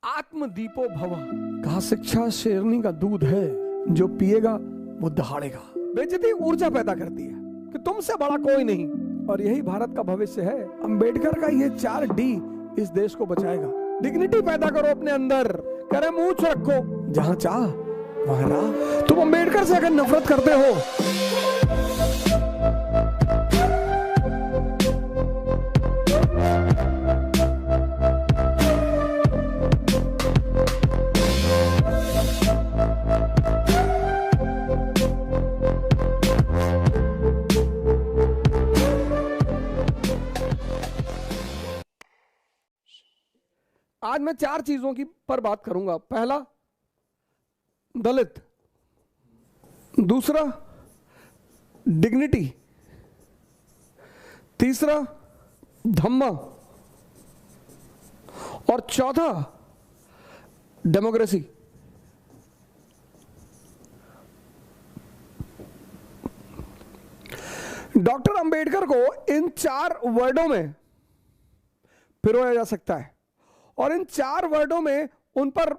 आत्मदीपो भव। कहा शिक्षा शेरनी का दूध है, जो पिएगा वो दहाड़ेगा। बेइज्जती ऊर्जा पैदा करती है कि तुमसे बड़ा कोई नहीं, और यही भारत का भविष्य है। अंबेडकर का ये 4D इस देश को बचाएगा। डिग्निटी पैदा करो अपने अंदर, करे मूंछ रखो, जहां चाह वहां राह। तुम अंबेडकर से अगर नफरत करते हो, आज मैं 4 चीजों की पर बात करूंगा। पहला, दलित। दूसरा, डिग्निटी। तीसरा, धम्मा। और चौथा, डेमोक्रेसी। डॉक्टर अंबेडकर को इन 4 वर्डों में पिरोया जा सकता है, और इन 4 वर्डों में उन पर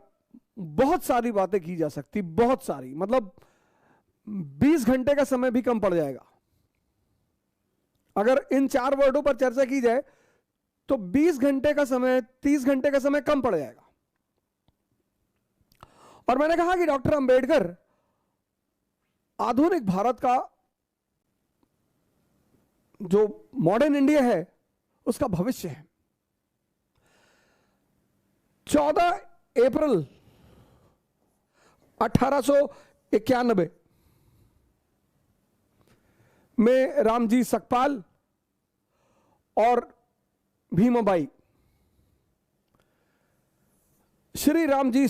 बहुत सारी बातें की जा सकती, बहुत सारी, मतलब 20 घंटे का समय भी कम पड़ जाएगा। अगर इन 4 वर्डों पर चर्चा की जाए तो 20 घंटे का समय, 30 घंटे का समय कम पड़ जाएगा। और मैंने कहा कि डॉक्टर अंबेडकर आधुनिक भारत का, जो मॉडर्न इंडिया है, उसका भविष्य है। 14 अप्रैल 1891 में रामजी सकपाल और भीमाबाई, श्री रामजी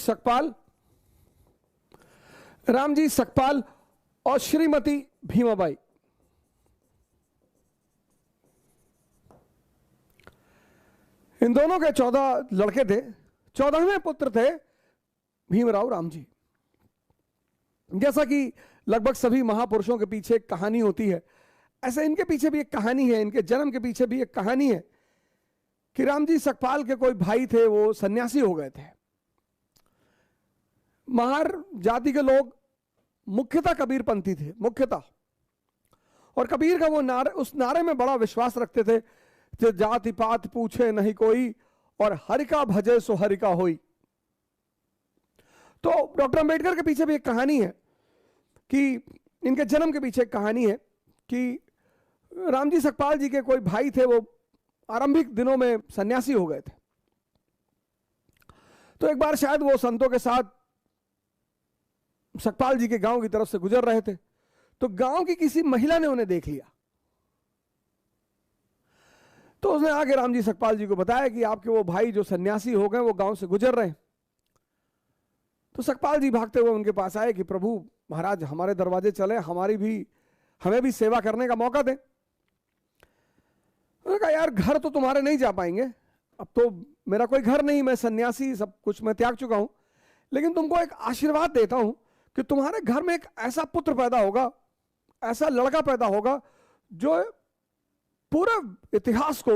सकपाल और श्रीमती भीमाबाई, इन दोनों के 14 लड़के थे। 14वें पुत्र थे भीमराव रामजी। जैसा कि लगभग सभी महापुरुषों के पीछे एक कहानी होती है, ऐसे इनके पीछे भी एक कहानी है, इनके जन्म के पीछे भी एक कहानी है कि रामजी सकपाल के कोई भाई थे, वो सन्यासी हो गए थे। महार जाति के लोग मुख्यतः कबीरपंथी थे, मुख्यतः, और कबीर का वो नारे, उस नारे में बड़ा विश्वास रखते थे कि जाति पात पूछे नहीं कोई, और हरि का भजे सो हरि का होई। तो डॉक्टर अंबेडकर के पीछे भी एक कहानी है कि इनके जन्म के पीछे एक कहानी है कि रामजी सकपाल जी के कोई भाई थे, वो आरंभिक दिनों में सन्यासी हो गए थे। तो एक बार शायद वो संतों के साथ सकपाल जी के गांव की तरफ से गुजर रहे थे, तो गांव की किसी महिला ने उन्हें देख लिया। तो उसने आगे रामजी सकपाल जी को बताया कि आपके वो भाई जो सन्यासी हो गए, वो गांव से गुजर रहे हैं। तो सकपाल जी भागते हुए उनके पास आए कि प्रभु महाराज, हमारे दरवाजे चले, हमें भी सेवा करने का मौका दें। उन्होंने कहा यार, घर तो तुम्हारे नहीं जा पाएंगे, अब तो मेरा कोई घर नहीं, मैं सन्यासी, सब कुछ मैं त्याग चुका हूं, लेकिन तुमको एक आशीर्वाद देता हूं कि तुम्हारे घर में एक ऐसा पुत्र पैदा होगा, ऐसा लड़का पैदा होगा जो पूरे इतिहास को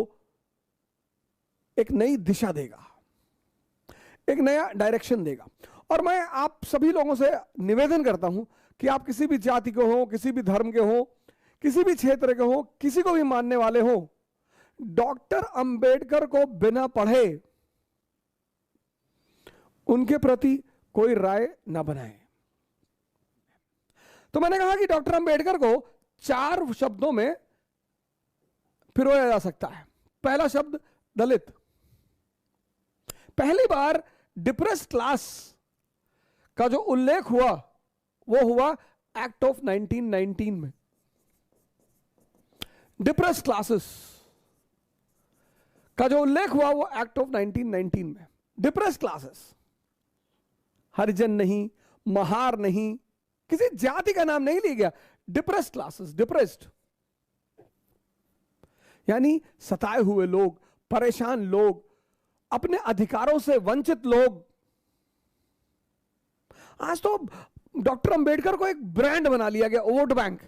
एक नई दिशा देगा, एक नया डायरेक्शन देगा। और मैं आप सभी लोगों से निवेदन करता हूं कि आप किसी भी जाति के हो, किसी भी धर्म के हो, किसी भी क्षेत्र के हो, किसी को भी मानने वाले हो, डॉक्टर अंबेडकर को बिना पढ़े उनके प्रति कोई राय ना बनाए। तो मैंने कहा कि डॉक्टर अंबेडकर को 4 शब्दों में पिरोया जा सकता है। पहला शब्द, दलित। पहली बार डिप्रेस्ड क्लास का जो उल्लेख हुआ, वो हुआ एक्ट ऑफ 1919 में। डिप्रेस्ड क्लासेस का जो उल्लेख हुआ, वो एक्ट ऑफ 1919 में। डिप्रेस्ड क्लासेस, हरिजन नहीं, महार नहीं, किसी जाति का नाम नहीं लिया गया। डिप्रेस्ड क्लासेस, डिप्रेस्ड यानी सताए हुए लोग, परेशान लोग, अपने अधिकारों से वंचित लोग। आज तो डॉक्टर अंबेडकर को एक ब्रांड बना लिया गया, वोट बैंक।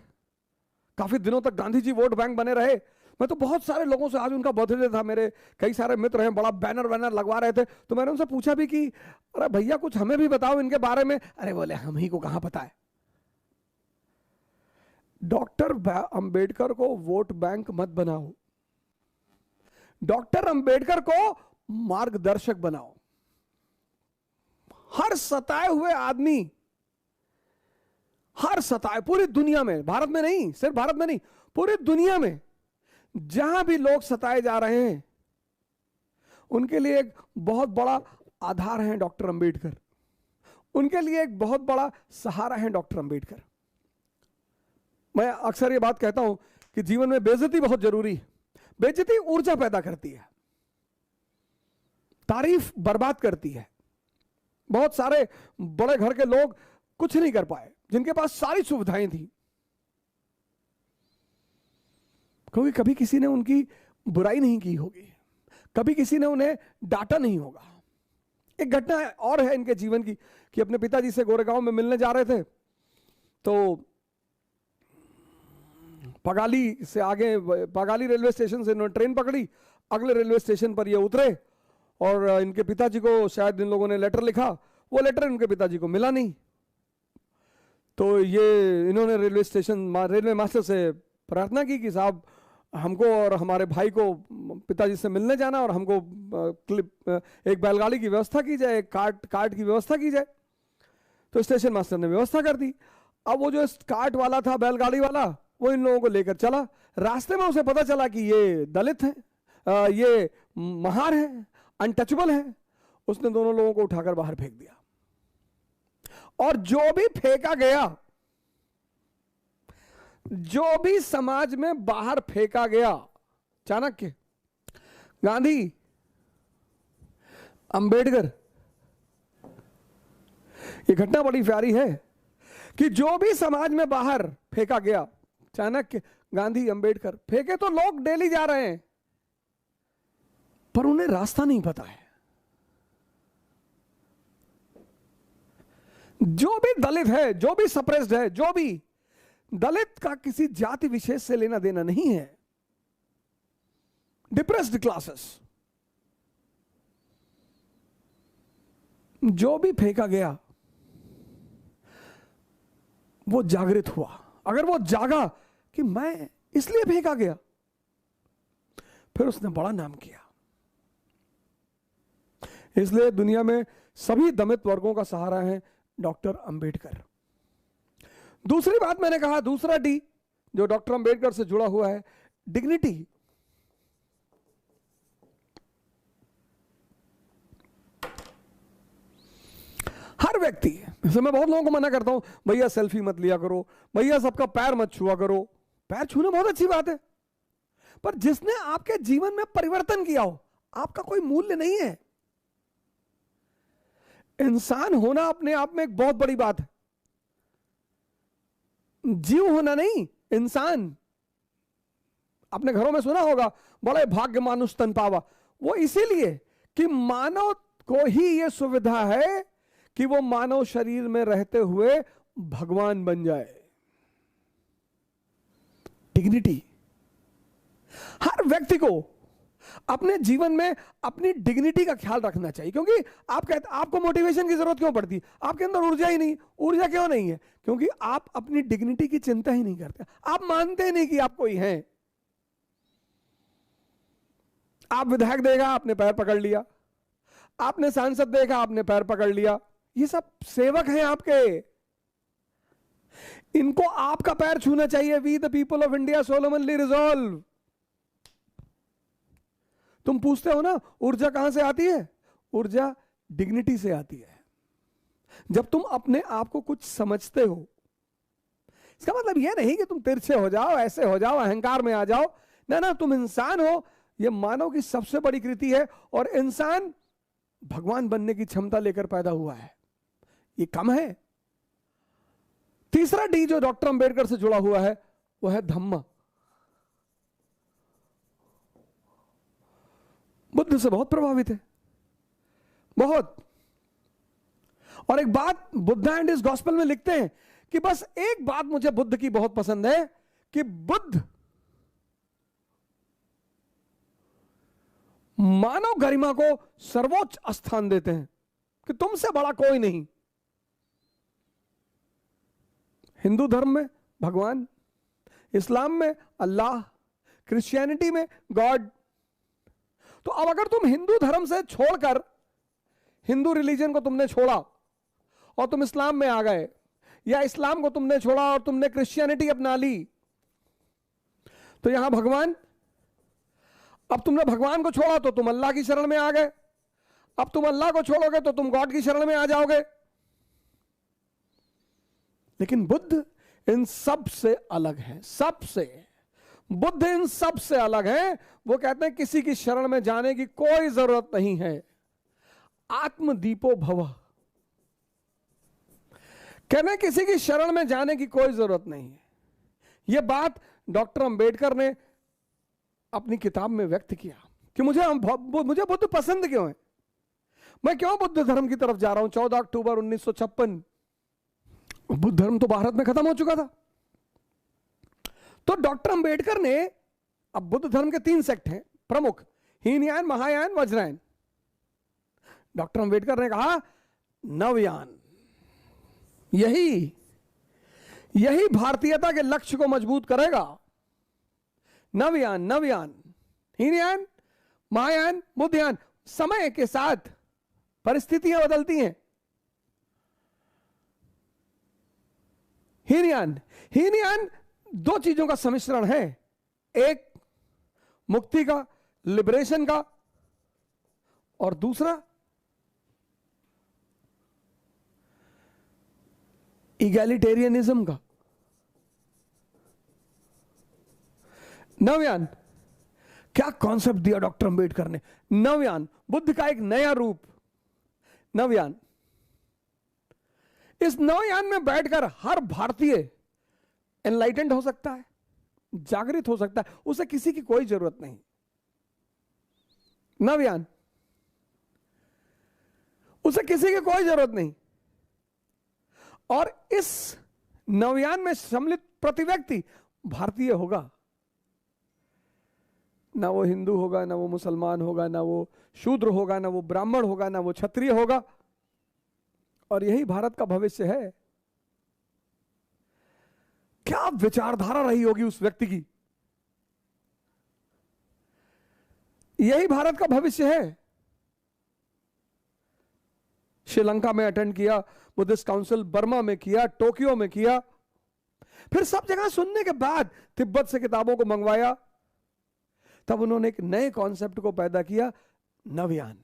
काफी दिनों तक गांधी जी वोट बैंक बने रहे, मैं तो बहुत सारे लोगों से, आज उनका बर्थडे था, मेरे कई सारे मित्र हैं, बड़ा बैनर वैनर लगवा रहे थे, तो मैंने उनसे पूछा भी कि अरे भैया कुछ हमें भी बताओ इनके बारे में। अरे बोले हम ही को कहां पता है। डॉक्टर अंबेडकर को वोट बैंक मत बनाओ, डॉक्टर अंबेडकर को मार्गदर्शक बनाओ। हर सताए हुए आदमी, हर सताए, पूरी दुनिया में, भारत में नहीं, सिर्फ भारत में नहीं, पूरी दुनिया में जहां भी लोग सताए जा रहे हैं, उनके लिए एक बहुत बड़ा आधार है डॉक्टर अंबेडकर, उनके लिए एक बहुत बड़ा सहारा है डॉक्टर अंबेडकर। मैं अक्सर ये बात कहता हूं कि जीवन में बेइज्जती बहुत जरूरी है। बेइज्जती ऊर्जा पैदा करती है, तारीफ बर्बाद करती है। बहुत सारे बड़े घर के लोग कुछ नहीं कर पाए जिनके पास सारी सुविधाएं थी, क्योंकि कभी किसी ने उनकी बुराई नहीं की होगी, कभी किसी ने उन्हें डांटा नहीं होगा। एक घटना और है इनके जीवन की कि अपने पिताजी से गोरेगांव में मिलने जा रहे थे, तो पगाली से आगे, पगाली रेलवे स्टेशन से इन्होंने ट्रेन पकड़ी, अगले रेलवे स्टेशन पर ये उतरे और इनके पिताजी को शायद इन लोगों ने लेटर लिखा, वो लेटर इनके पिताजी को मिला नहीं। तो ये इन्होंने रेलवे मास्टर से प्रार्थना की कि साहब हमको और हमारे भाई को पिताजी से मिलने जाना, और हमको एक बैलगाड़ी की व्यवस्था की जाए, एक कार्ट की व्यवस्था की जाए। तो स्टेशन मास्टर ने व्यवस्था कर दी। अब वो जो कार्ट वाला था, बैलगाड़ी वाला, वो इन लोगों को लेकर चला। रास्ते में उसे पता चला कि ये दलित हैं, ये महार हैं, अनटचेबल हैं। उसने दोनों लोगों को उठाकर बाहर फेंक दिया, और जो भी फेंका गया, जो भी समाज में बाहर फेंका गया, चाणक्य, गांधी, अंबेडकर, ये घटना बड़ी प्यारी है कि जो भी समाज में बाहर फेंका गया, चाणक्य, गांधी, अंबेडकर, फेंके तो लोग डेली जा रहे हैं, पर उन्हें रास्ता नहीं पता है। जो भी दलित है, जो भी सप्रेस्ड है, जो भी दलित का किसी जाति विशेष से लेना देना नहीं है, डिप्रेस्ड क्लासेस, जो भी फेंका गया वो जागृत हुआ। अगर वो जागा कि मैं इसलिए फेंका गया, फिर उसने बड़ा नाम किया। इसलिए दुनिया में सभी दलित वर्गों का सहारा है डॉक्टर अंबेडकर। दूसरी बात मैंने कहा, दूसरा डी जो डॉक्टर अंबेडकर से जुड़ा हुआ है, डिग्निटी। हर व्यक्ति, जैसे मैं बहुत लोगों को मना करता हूं, भैया सेल्फी मत लिया करो, भैया सबका पैर मत छुआ करो। पैर छूना बहुत अच्छी बात है, पर जिसने आपके जीवन में परिवर्तन किया हो, आपका कोई मूल्य नहीं है। इंसान होना अपने आप में एक बहुत बड़ी बात है, जीव होना नहीं, इंसान। अपने घरों में सुना होगा, बड़े भाग्य मानुष तन पावा। वो इसीलिए कि मानव को ही यह सुविधा है कि वो मानव शरीर में रहते हुए भगवान बन जाए। डिग्निटी। हर व्यक्ति को अपने जीवन में अपनी डिग्निटी का ख्याल रखना चाहिए, क्योंकि आप कहते, आपको मोटिवेशन की जरूरत क्यों पड़ती? आपके अंदर ऊर्जा ही नहीं। ऊर्जा क्यों नहीं है? क्योंकि आप अपनी डिग्निटी की चिंता ही नहीं करते। आप मानते नहीं कि आप कोई हैं। आप विधायक देखा, आपने पैर पकड़ लिया, आपने सांसद देखा, आपने पैर पकड़ लिया। ये सब सेवक हैं आपके, इनको आपका पैर छूना चाहिए। We the people of India solemnly resolve. तुम पूछते हो ना ऊर्जा कहां से आती है? ऊर्जा डिग्निटी से आती है। जब तुम अपने आप को कुछ समझते हो, इसका मतलब यह नहीं कि तुम तिरछे हो जाओ, ऐसे हो जाओ, अहंकार में आ जाओ। ना ना, तुम इंसान हो। यह मानव की सबसे बड़ी कृति है, और इंसान भगवान बनने की क्षमता लेकर पैदा हुआ है। ये कम है। तीसरा डी जो डॉक्टर अंबेडकर से जुड़ा हुआ है वो है धम्म। बुद्ध से बहुत प्रभावित है, बहुत। और एक बात बुद्धा एंड इस गॉस्पेल में लिखते हैं कि बस एक बात मुझे बुद्ध की बहुत पसंद है कि बुद्ध मानव गरिमा को सर्वोच्च स्थान देते हैं कि तुमसे बड़ा कोई नहीं। हिंदू धर्म में भगवान, इस्लाम में अल्लाह, क्रिश्चियनिटी में गॉड। तो अब अगर तुम हिंदू धर्म से छोड़कर, हिंदू रिलीजन को तुमने छोड़ा और तुम इस्लाम में आ गए, या इस्लाम को तुमने छोड़ा और तुमने क्रिश्चियनिटी अपना ली, तो यहां भगवान, अब तुमने भगवान को छोड़ा तो तुम अल्लाह की शरण में आ गए, अब तुम अल्लाह को छोड़ोगे तो तुम गॉड की शरण में आ जाओगे। लेकिन बुद्ध इन सब से अलग है, सबसे। बुद्ध इन सब से अलग है। वो कहते हैं किसी की शरण में जाने की कोई जरूरत नहीं है। आत्मदीपो भव, कहते हैं किसी की शरण में जाने की कोई जरूरत नहीं है। यह बात डॉक्टर अंबेडकर ने अपनी किताब में व्यक्त किया कि मुझे बुद्ध पसंद क्यों है, मैं क्यों बुद्ध धर्म की तरफ जा रहा हूं। 14 अक्टूबर 1956, बुद्ध धर्म तो भारत में खत्म हो चुका था। तो डॉक्टर अंबेडकर ने, अब बुद्ध धर्म के 3 सेक्ट हैं प्रमुख, हीनयान, महायान, वज्रयान। डॉक्टर अंबेडकर ने कहा नवयान, यही भारतीयता के लक्ष्य को मजबूत करेगा। नवयान, हीनयान, महायान, बुद्धयान। समय के साथ परिस्थितियां बदलती हैं। हीनयान 2 चीजों का सम्मिश्रण है, एक मुक्ति का, लिबरेशन का, और दूसरा इगैलिटेरियनिज्म का। नवयान, क्या कॉन्सेप्ट दिया डॉक्टर अंबेडकर ने। नवयान, बुद्ध का एक नया रूप। नवयान, इस नवयान में बैठकर हर भारतीय एनलाइटेंड हो सकता है, जागृत हो सकता है, उसे किसी की कोई जरूरत नहीं। नवयान, उसे किसी की कोई जरूरत नहीं। और इस नवयान में सम्मिलित प्रति व्यक्ति भारतीय होगा। ना वो हिंदू होगा, ना वो मुसलमान होगा, ना वो शूद्र होगा, ना वो ब्राह्मण होगा, ना वो क्षत्रिय होगा। और यही भारत का भविष्य है। क्या विचारधारा रही होगी उस व्यक्ति की। यही भारत का भविष्य है। श्रीलंका में अटेंड किया, बुद्धिस्ट काउंसिल बर्मा में किया, टोक्यो में किया, फिर सब जगह सुनने के बाद तिब्बत से किताबों को मंगवाया। तब उन्होंने एक नए कॉन्सेप्ट को पैदा किया, नवयान।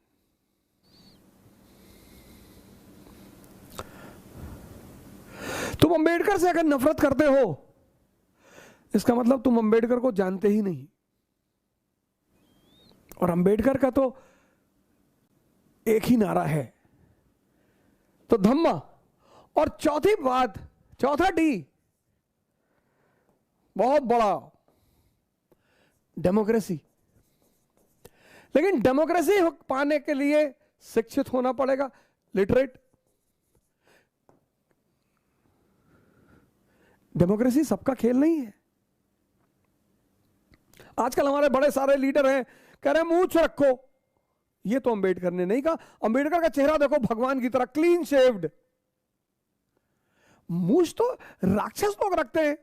तुम अंबेडकर से अगर नफरत करते हो, इसका मतलब तुम अंबेडकर को जानते ही नहीं। और अंबेडकर का तो एक ही नारा है, तो धम्मा। और चौथी बात, चौथा डी बहुत बड़ा, डेमोक्रेसी। लेकिन डेमोक्रेसी पाने के लिए शिक्षित होना पड़ेगा, लिटरेट। डेमोक्रेसी सबका खेल नहीं है। आजकल हमारे बड़े सारे लीडर हैं, कह रहे हैं मूंछ रखो। ये तो अंबेडकर ने नहीं कहा। अंबेडकर का चेहरा देखो भगवान की तरह क्लीन शेव्ड। मूंछ तो राक्षस लोग रखते हैं,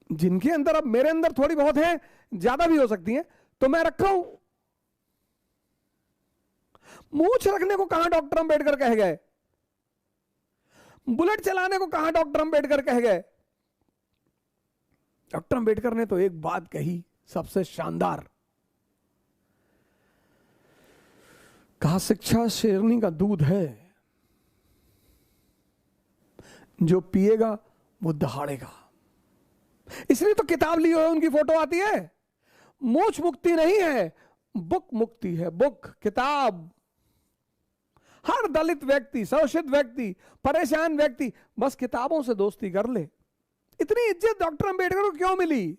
जिनके अंदर, अब मेरे अंदर थोड़ी बहुत है, ज्यादा भी हो सकती है, तो मैं रखा हूं। मूंछ रखने को कहां डॉक्टर अंबेडकर कह गए, बुलेट चलाने को कहां डॉक्टर अंबेडकर कह गए। डॉक्टर अंबेडकर ने तो एक बात कही सबसे शानदार, कहा शिक्षा शेरनी का दूध है, जो पिएगा वो दहाड़ेगा। इसलिए तो किताब ली हुई उनकी फोटो आती है। मूंछ मुक्ति नहीं है, बुक मुक्ति है, बुक, किताब। हर दलित व्यक्ति, शोषित व्यक्ति, परेशान व्यक्ति बस किताबों से दोस्ती कर ले। इतनी इज्जत डॉक्टर अंबेडकर को क्यों मिली?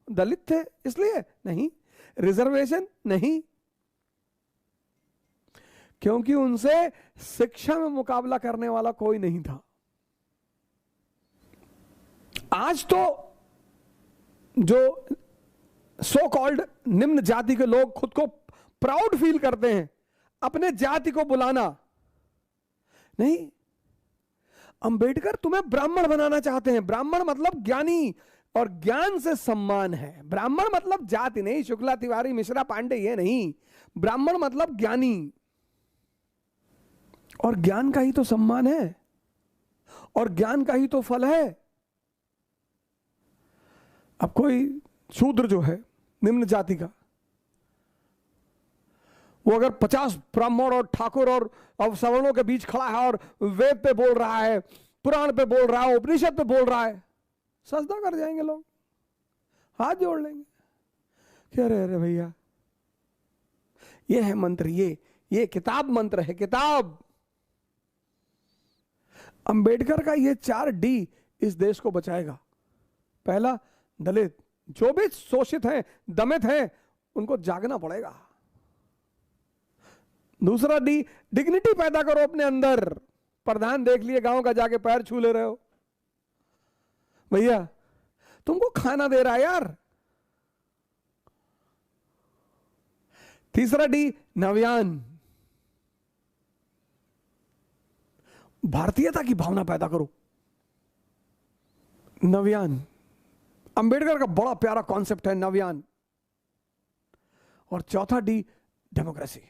दलित थे इसलिए नहीं, रिजर्वेशन नहीं, क्योंकि उनसे शिक्षा में मुकाबला करने वाला कोई नहीं था। आज तो जो सो कॉल्ड निम्न जाति के लोग खुद को प्राउड फील करते हैं, अपने जाति को बुलाना नहीं। अंबेडकर तुम्हें ब्राह्मण बनाना चाहते हैं। ब्राह्मण मतलब ज्ञानी, और ज्ञान से सम्मान है। ब्राह्मण मतलब जाति नहीं, शुक्ला तिवारी मिश्रा पांडे ये नहीं। ब्राह्मण मतलब ज्ञानी, और ज्ञान का ही तो सम्मान है, और ज्ञान का ही तो फल है। अब कोई शूद्र जो है निम्न जाति का, वो अगर 50 ब्राह्मण और ठाकुर और सवर्णों के बीच खड़ा है और वेद पे बोल रहा है, पुराण पे बोल रहा है, उपनिषद पे बोल रहा है, सजदा कर जाएंगे लोग, हाथ जोड़ लेंगे कि अरे अरे भैया ये है मंत्र, ये किताब मंत्र है, किताब। अंबेडकर का ये 4D इस देश को बचाएगा। पहला, दलित, जो भी शोषित हैं, दमित हैं, उनको जागना पड़ेगा। दूसरा D, डिग्निटी पैदा करो अपने अंदर। प्रधान देख लिए गांव का, जाके पैर छू ले रहे हो, भैया तुमको खाना दे रहा है यार। तीसरा D, नव्यान, भारतीयता की भावना पैदा करो, नव्यान। अंबेडकर का बड़ा प्यारा कॉन्सेप्ट है नव्यान। और चौथा D, डेमोक्रेसी,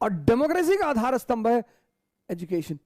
और डेमोक्रेसी का आधार स्तंभ है एजुकेशन।